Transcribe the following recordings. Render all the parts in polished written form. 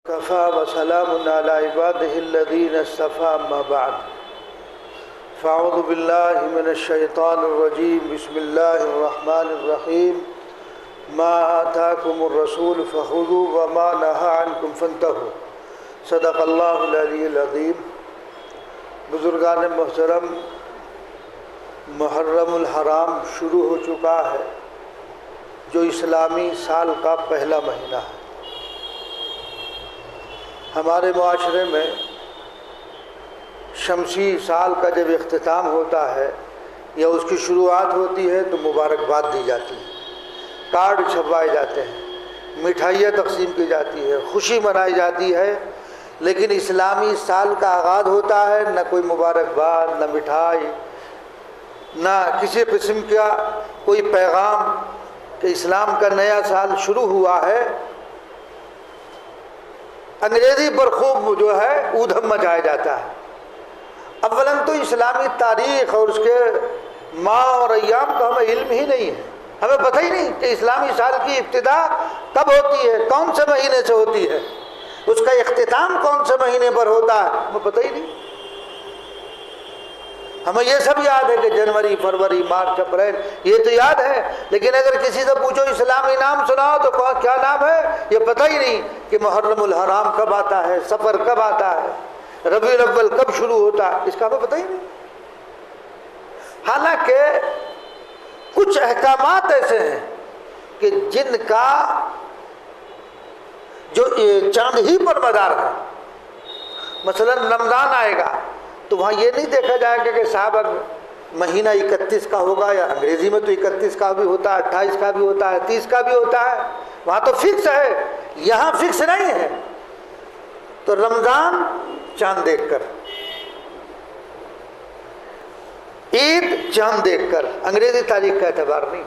كفى وسلام على عباده الذين اصطفى أما بعد فأعوذ بالله من الشيطان الرجيم بسم الله الرحمن الرحيم ما آتاكم الرسول فخذوا وما نهى عنكم فانتهوا صدق اللہ العلی العظیم۔ بزرگان محترم، محرم الحرام شروع ہو چکا ہے جو اسلامی سال کا پہلا مہینہ ہے۔ ہمارے معاشرے میں شمسی سال کا جب اختتام ہوتا ہے یا اس کی شروعات ہوتی ہے تو مبارکباد دی جاتی ہے، کارڈ چھپوائے جاتے ہیں، مٹھائیاں تقسیم کی جاتی ہے، خوشی منائی جاتی ہے، لیکن اسلامی سال کا آغاز ہوتا ہے نہ کوئی مبارکباد، نہ مٹھائی، نہ کسی قسم کا کوئی پیغام کہ اسلام کا نیا سال شروع ہوا ہے۔ انگریزی پر خوب جو ہے اودھم مچایا جاتا ہے۔ اولاً تو اسلامی تاریخ اور اس کے ماہ اور ایام کا ہمیں علم ہی نہیں ہے، ہمیں پتہ ہی نہیں کہ اسلامی سال کی ابتدا کب ہوتی ہے، کون سے مہینے سے ہوتی ہے، اس کا اختتام کون سے مہینے پر ہوتا ہے، ہمیں پتہ ہی نہیں۔ ہمیں یہ سب یاد ہے کہ جنوری، فروری، مارچ، اپریل، یہ تو یاد ہے، لیکن اگر کسی سے پوچھو اسلامی نام سناؤ تو کیا نام ہے، یہ پتہ ہی نہیں کہ محرم الحرام کب آتا ہے، سفر کب آتا ہے، ربیع الاول کب شروع ہوتا ہے، اس کا ہمیں پتہ ہی نہیں۔ حالانکہ کچھ احکامات ایسے ہیں کہ جن کا جو چاند ہی پر مدار ہے۔ مثلا رمضان آئے گا تو وہاں یہ نہیں دیکھا جائے گا کہ صاحب مہینہ 31 کا ہوگا، یا انگریزی میں تو 31 کا بھی ہوتا ہے، 28 کا بھی ہوتا ہے، 30 کا بھی ہوتا ہے، وہاں تو فکس ہے، یہاں فکس نہیں ہے۔ تو رمضان چاند دیکھ کر، عید چاند دیکھ کر، انگریزی تاریخ کا اعتبار نہیں۔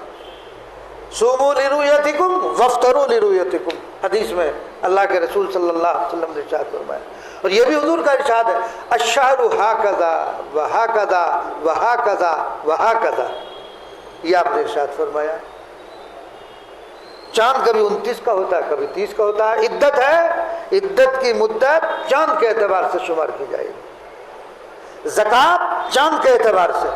صوموا لرؤیتکم وافطروا لرؤیتکم، حدیث میں اللہ کے رسول صلی اللہ علیہ وسلم نے ارشاد فرمایا، اور یہ بھی حضور کا ارشاد ہے، الشہر ہاکذا وہاکذا وہاکذا وہاکذا، یہ آپ نے ارشاد فرمایا۔ چاند کبھی 29 کا ہوتا ہے، کبھی 30 کا ہوتا ہے۔ عدت ہے، عدت کی مدت چاند کے اعتبار سے شمار کی جائے گی، زکوٰۃ چاند کے اعتبار سے،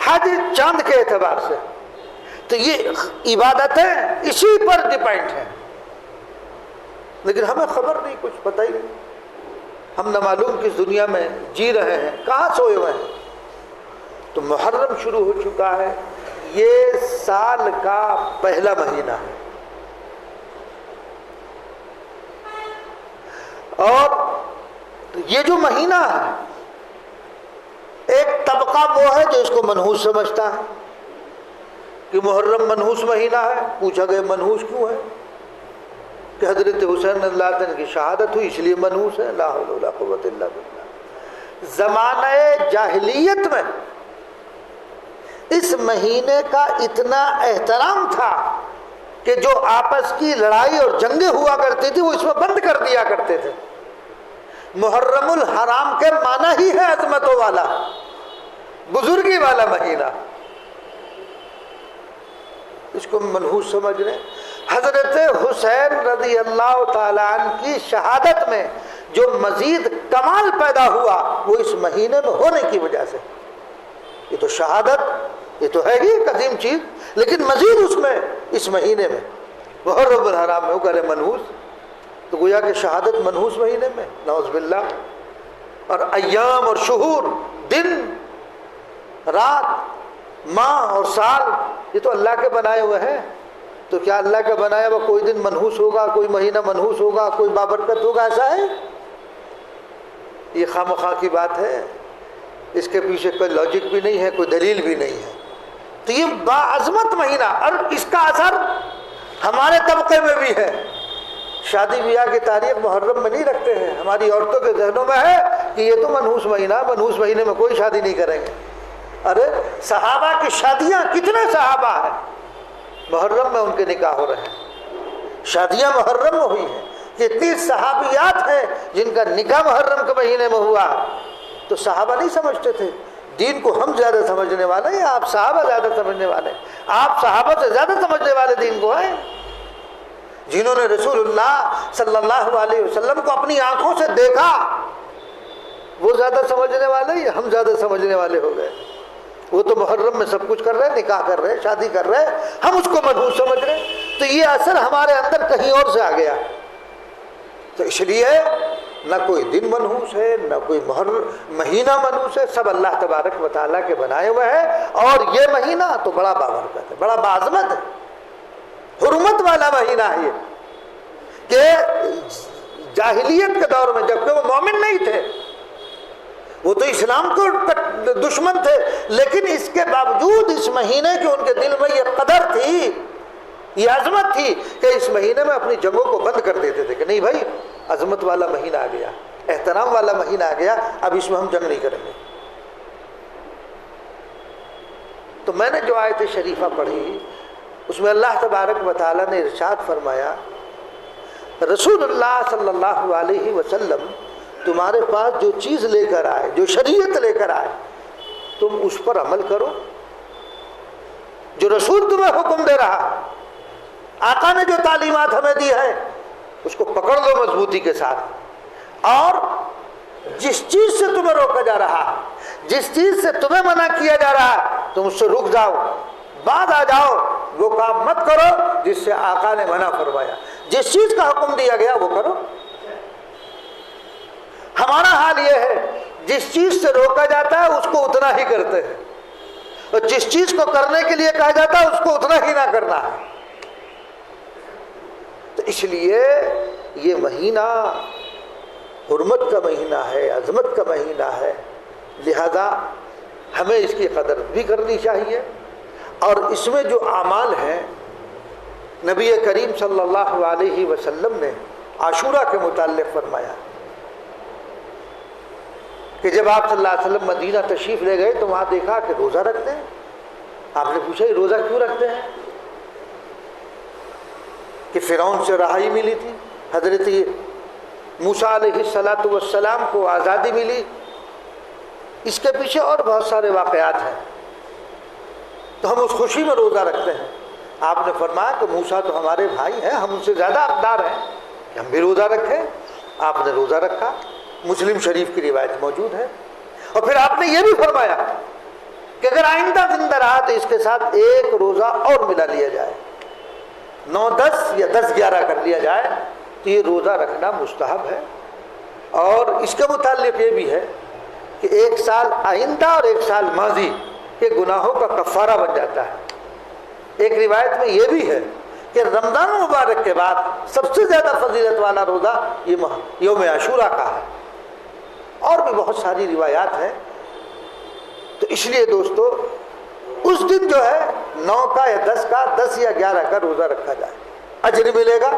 حج چاند کے اعتبار سے، تو یہ عبادتیں اسی پر ڈیپینڈ ہیں، لیکن ہمیں خبر نہیں، کچھ پتہ ہی نہیں۔ ہم نہ معلوم کس دنیا میں جی رہے ہیں، کہاں سوئے ہوئے ہیں۔ تو محرم شروع ہو چکا ہے، یہ سال کا پہلا مہینہ ہے، اور یہ جو مہینہ ہے، ایک طبقہ وہ ہے جو اس کو منحوس سمجھتا ہے کہ محرم منحوس مہینہ ہے۔ پوچھا گیا منحوس کیوں ہے، کہ حضرت حسین رضی اللہ عنہ کی شہادت ہوئی اس لیے منحوس ہے۔ لا حول ولا قوت الا باللہ۔ زمانہ جاہلیت میں اس مہینے کا اتنا احترام تھا کہ جو آپس کی لڑائی اور جنگیں ہوا کرتی تھی وہ اس میں بند کر دیا کرتے تھے۔ محرم الحرام کے معنی ہی ہے عظمتوں والا، بزرگی والا مہینہ، اس کو منحوس سمجھ رہے۔ حضرت حسین رضی اللہ تعالیٰ عنہ کی شہادت میں جو مزید کمال پیدا ہوا وہ اس مہینے میں ہونے کی وجہ سے۔ یہ تو شہادت، یہ تو ہے ہی ایک عظیم چیز، لیکن مزید اس میں اس مہینے میں محرم الحرام میں وہ کرے منحوس، تو گویا کہ شہادت منحوس مہینے میں، نعوذ باللہ۔ اور ایام اور شہور، دن، رات، ماہ اور سال، یہ تو اللہ کے بنائے ہوئے ہیں۔ تو کیا اللہ کا بنایا ہوا کوئی دن منحوس ہوگا، کوئی مہینہ منحوس ہوگا، کوئی بابرکت ہوگا، ایسا ہے؟ یہ خواہ مخواہ کی بات ہے، اس کے پیچھے کوئی لاجک بھی نہیں ہے، کوئی دلیل بھی نہیں ہے۔ تو یہ باعظمت مہینہ، اور اس کا اثر ہمارے طبقے میں بھی ہے۔ شادی بیاہ کی تاریخ محرم میں نہیں رکھتے ہیں، ہماری عورتوں کے ذہنوں میں ہے کہ یہ تو منحوس مہینہ، منحوس مہینے میں کوئی شادی نہیں کریں گے۔ ارے صحابہ کی شادیاں، کتنے صحابہ ہیں محرم میں ان کے نکاح ہو رہے ہیں، شادیاں محرم میں ہوئی ہیں، اتنی صحابیات ہیں جن کا نکاح محرم کے مہینے میں ہوا۔ تو صحابہ نہیں سمجھتے تھے دین کو، ہم زیادہ سمجھنے والے ہیں، آپ صحابہ زیادہ سمجھنے والے ہیں، آپ صحابہ سے زیادہ سمجھنے والے دین کو ہیں۔ جنہوں نے رسول اللہ صلی اللہ علیہ وسلم کو اپنی آنکھوں سے دیکھا، وہ زیادہ سمجھنے والے یا ہم زیادہ سمجھنے والے ہو گئے؟ وہ تو محرم میں سب کچھ کر رہے، نکاح کر رہے، شادی کر رہے، ہم اس کو منحوس سمجھ رہے. تو یہ اثر ہمارے اندر کہیں اور سے آ گیا. تو اس لیے نہ کوئی دن منحوس ہے، نہ کوئی مہینہ منحوس ہے، سب اللہ تبارک و تعالیٰ کے بنائے ہوئے ہیں. اور یہ مہینہ تو بڑا بابرکت ہے، بڑا باعظمت ہے، حرمت والا مہینہ ہے یہ. کہ جاہلیت کے دور میں جبکہ وہ مومن نہیں تھے، وہ تو اسلام کو دشمن تھے، لیکن اس کے باوجود اس مہینے کی ان کے دل میں یہ قدر تھی، یہ عظمت تھی کہ اس مہینے میں اپنی جنگوں کو بند کر دیتے تھے کہ نہیں بھائی، عظمت والا مہینہ آ گیا، احترام والا مہینہ آ گیا، اب اس میں ہم جنگ نہیں کریں گے. تو میں نے جو آیت شریفہ پڑھی اس میں اللہ تبارک و تعالیٰ نے ارشاد فرمایا، رسول اللہ صلی اللہ علیہ وسلم تمہارے پاس جو چیز لے کر آئے، جو شریعت لے کر آئے، تم اس پر عمل کرو. جو رسول تمہیں حکم دے رہا، آقا نے جو تعلیمات ہمیں دی ہے، اس کو پکڑ لو مضبوطی کے ساتھ. اور جس چیز سے تمہیں روکا جا رہا، جس چیز سے تمہیں منع کیا جا رہا، تم اس سے رک جاؤ، بعد آ جاؤ، وہ کام مت کرو جس سے آقا نے منع فرمایا. جس چیز کا حکم دیا گیا وہ کرو. ہمارا حال یہ ہے، جس چیز سے روکا جاتا ہے اس کو اتنا ہی کرتے ہیں، اور جس چیز کو کرنے کے لیے کہا جاتا ہے اس کو اتنا ہی نہ کرنا ہے. تو اس لیے یہ مہینہ حرمت کا مہینہ ہے، عظمت کا مہینہ ہے، لہذا ہمیں اس کی قدر بھی کرنی چاہیے. اور اس میں جو اعمال ہیں، نبی کریم صلی اللہ علیہ وسلم نے عاشورہ کے متعلق فرمایا کہ جب آپ صلی اللہ علیہ وسلم مدینہ تشریف لے گئے تو وہاں دیکھا کہ روزہ رکھتے ہیں. آپ نے پوچھا یہ روزہ کیوں رکھتے ہیں؟ کہ فرعون سے رہائی ملی تھی، حضرت موسیٰ علیہ السلام کو آزادی ملی. اس کے پیچھے اور بہت سارے واقعات ہیں، تو ہم اس خوشی میں روزہ رکھتے ہیں. آپ نے فرمایا کہ موسیٰ تو ہمارے بھائی ہیں، ہم ان سے زیادہ حقدار ہیں کہ ہم بھی روزہ رکھیں. آپ نے روزہ رکھا، مسلم شریف کی روایت موجود ہے. اور پھر آپ نے یہ بھی فرمایا کہ اگر آئندہ زندہ رہا تو اس کے ساتھ ایک روزہ اور ملا لیا جائے، 9-10 یا 10-11 کر لیا جائے تو یہ روزہ رکھنا مستحب ہے. اور اس کے متعلق یہ بھی ہے کہ ایک سال آئندہ اور ایک سال ماضی کے گناہوں کا کفارہ بن جاتا ہے. ایک روایت میں یہ بھی ہے کہ رمضان مبارک کے بعد سب سے زیادہ فضیلت والا روزہ یہ یوم عاشورہ کا ہے. اور بھی بہت ساری روایات ہیں. تو اس لیے دوستو اس دن جو ہے 9 کا یا 10 کا 10 یا 11 کا روزہ رکھا جائے، اجر ملے گا.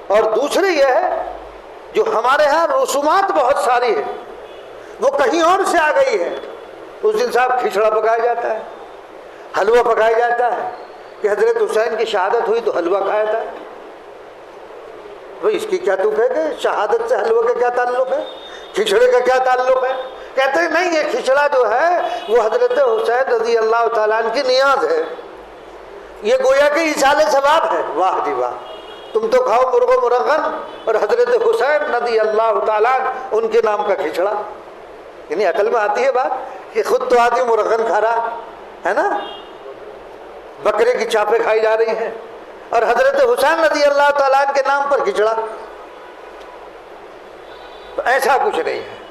اور دوسری یہ ہے جو ہمارے ہاں رسومات بہت ساری ہیں، وہ کہیں اور سے آ گئی ہے. اس دن صاحب کھچڑا پکایا جاتا ہے، حلوہ پکایا جاتا ہے کہ حضرت حسین کی شہادت ہوئی تو حلوہ کھایا تھا. بھئی اس کی کیا تو کہے گے؟ شہادت سے حلوہ کا کیا تعلق ہے؟ کھچڑے کا کیا تعلق ہے؟ کہتے ہیں نہیں، یہ کھچڑا جو ہے وہ حضرت حسین رضی اللہ تعالیٰ عنہ کی نیاز ہے، یہ گویا کہ ایصال ثواب ہے. واہ جی واہ، تم تو کھاؤ مرغ و مرغن اور حضرت حسین رضی اللہ تعالیٰ عنہ ان کے نام کا کھچڑا. یعنی عقل میں آتی ہے بات کہ خود تو آدمی مرغن کھا رہا ہے نا، بکرے کی چاپیں کھائی جا رہی ہیں، اور حضرت حسین رضی اللہ تعالیٰ عنہ کے نام پر کھچڑا. تو ایسا کچھ نہیں ہے.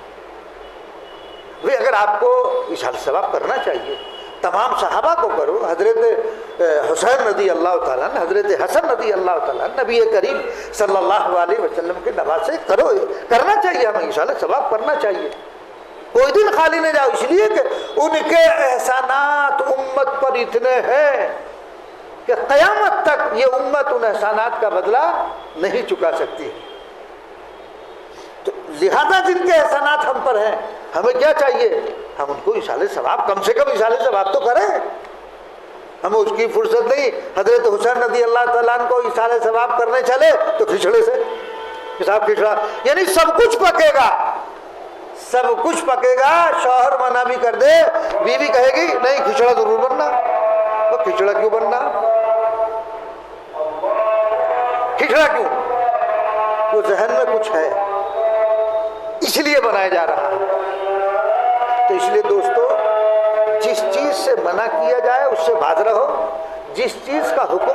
بھئی اگر آپ کو ایصال ثواب کرنا چاہیے تمام صحابہ کو کرو. حضرت حسین رضی اللہ تعالیٰ عنہ، حضرت حسن رضی اللہ تعالیٰ عنہ، نبی کریم صلی اللہ علیہ وسلم کے نواسے کرو، کرنا چاہیے، ہمیں ایصال ثواب کرنا چاہیے. کوئی دن خالی نہ جاؤ، اس لیے کہ ان کے احسانات امت پر اتنے ہیں کہ قیامت تک یہ امت ان احسانات کا بدلہ نہیں چکا سکتی. تو لہذا جن کے احسانات ہم پر ہیں ہمیں کیا چاہیے؟ ہم ان کو ایصال ثواب، کم سے کم ایصال ثواب تو کریں. ہمیں اس کی فرصت نہیں. حضرت حسین رضی اللہ تعالیٰ عنہ کو ایصال ثواب کرنے چلے تو کھچڑے سے حساب کھچڑا، یعنی سب کچھ پکے گا، سب کچھ پکے گا. شوہر منع بھی کر دے، بیوی کہے گی نہیں کھچڑا ضرور بننا. وہ کھچڑا کیوں بننا؟ رہا کیوں؟ وہ ذہن میں کچھ ہے، اس لیے بنایا جا رہا ہے۔ تو اس لیے دوستو، جس چیز سے منع کیا جائے اس سے باز رہو، جس چیز کا حکم